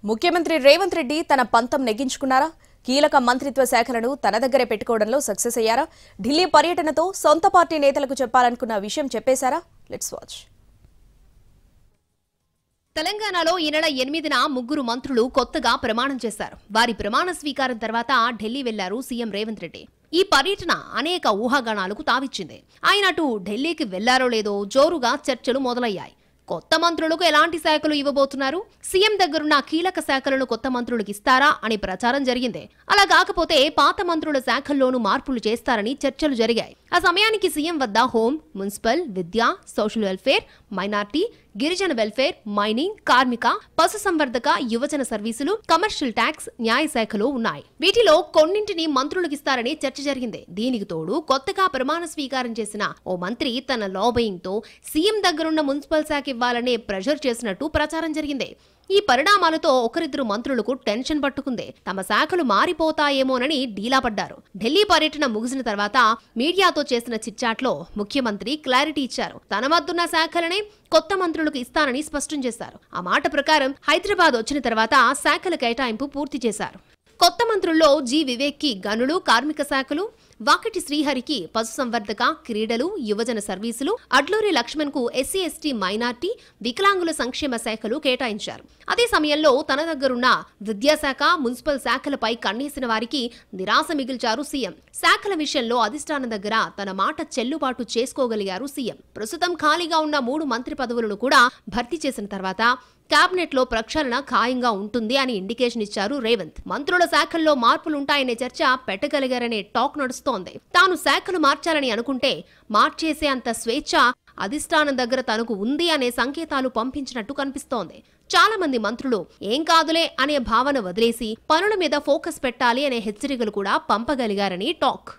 ముఖ్యమంత్రి రేవంత్ రెడ్డి తన పంతం నెగ్గించుకున్నారా? కీలక మంత్రిత్వ శాఖలను తన దగ్గరే పెట్టుకోవడంలో సక్సెస్ అయ్యారా? ఢిల్లీ పర్యటనతో సొంత పార్టీ నేతలకు చెప్పాలనుకున్న విషయం చెప్పేశారా? Let's watch. తెలంగాణలో ఈ నెల 8న ముగ్గురు మంత్రులు కొత్తగా ప్రమాణం చేశారు. వారి ప్రమాణ స్వీకారం తర్వాత ఢిల్లీ వెళ్లారు సీఎం రేవంత్ రెడ్డి. ఈ పర్యటన అనేక ఊహాగానాలకు తావిచ్చింది. ఆయన అటు ఢిల్లీకి వెళ్లారో లేదో జోరుగా చర్చలు మొదలయ్యాయి. కొత్త మంత్రులకు ఎలాంటి శాఖలు ఇవ్వబోతున్నారు, సీఎం దగ్గరున్న కీలక శాఖలను కొత్త మంత్రులకు ఇస్తారా అని ప్రచారం జరిగింది. అలా కాకపోతే పాత మంత్రుల శాఖల్లోనూ మార్పులు చేస్తారని చర్చలు జరిగాయి. ఆ సమయానికి సీఎం వద్ద హోం, మున్సిపల్, విద్య, సోషల్ వెల్ఫేర్, మైనార్టీ, గిరిజన వెల్ఫేర్, మైనింగ్, కార్మిక, పశుసంవర్ధక, యువజన సర్వీసులు, కమర్షియల్ ట్యాక్స్, న్యాయ శాఖలు ఉన్నాయి. వీటిలో కొన్నింటిని మంత్రులకిస్తారని చర్చ జరిగింది. దీనికి తోడు కొత్తగా ప్రమాణ స్వీకారం చేసిన ఓ మంత్రి తన లాబింగ్ తో సీఎం దగ్గరున్న మున్సిపల్ శాఖ ఇవ్వాలనే ప్రెషర్ చేసినట్టు ప్రచారం జరిగింది. ఈ పరిణామాలతో ఒకరిద్దరు మంత్రులకు టెన్షన్ పట్టుకుంది. తమ శాఖలు మారిపోతాయేమోనని డీలా పడ్డారు. ఢిల్లీ పర్యటన ముగిసిన తర్వాత మీడియాతో చేసిన చిట్చాట్లో ముఖ్యమంత్రి క్లారిటీ ఇచ్చారు. తన వద్దున్న శాఖలనే కొత్త మంత్రులకు ఇస్తానని స్పష్టం చేశారు. ఆ మాట ప్రకారం హైదరాబాద్ వచ్చిన తర్వాత శాఖల కేటాయింపు పూర్తి చేశారు. కొత్త మంత్రుల్లో జి వివేక్ కి గనులు, కార్మిక శాఖలు, వాకటి శ్రీహరికి పశుసంవర్ధక, క్రీడలు, యువజన సర్వీసులు, అడ్లూరి లక్ష్మణ్ కు ఎస్సీ ఎస్టీ, మైనార్టీ, వికలాంగుల సంక్షేమ శాఖలు కేటాయించారు. అదే సమయంలో తన దగ్గరున్న విద్యాశాఖ, మున్సిపల్ శాఖలపై కన్నేసిన వారికి నిరాశ మిగిల్చారు సీఎం. శాఖల విషయంలో అధిష్టానం దగ్గర తన మాట చెల్లుబాటు చేసుకోగలిగారు సీఎం. ప్రస్తుతం ఖాళీగా ఉన్న 3 మంత్రి పదవులను కూడా భర్తీ చేసిన తర్వాత కేబినెట్ లో ప్రక్షాళన ఖాయంగా ఉంటుంది అని ఇండికేషన్ ఇచ్చారు రేవంత్. మంత్రుల శాఖల్లో మార్పులుంటాయనే చర్చ పెట్టగలిగారనే టాక్ నడుస్తోంది. తాను శాఖలు మార్చాలని అనుకుంటే మార్చేసే అంత స్వేచ్ఛ అధిష్టానం దగ్గర తనకు ఉంది అనే సంకేతాలు పంపించినట్టు కనిపిస్తోంది. చాలా మంది మంత్రులు ఏం కాదులే అనే భావన వదిలేసి పనుల మీద ఫోకస్ పెట్టాలి అనే హెచ్చరికలు కూడా పంపగలిగారని టాక్.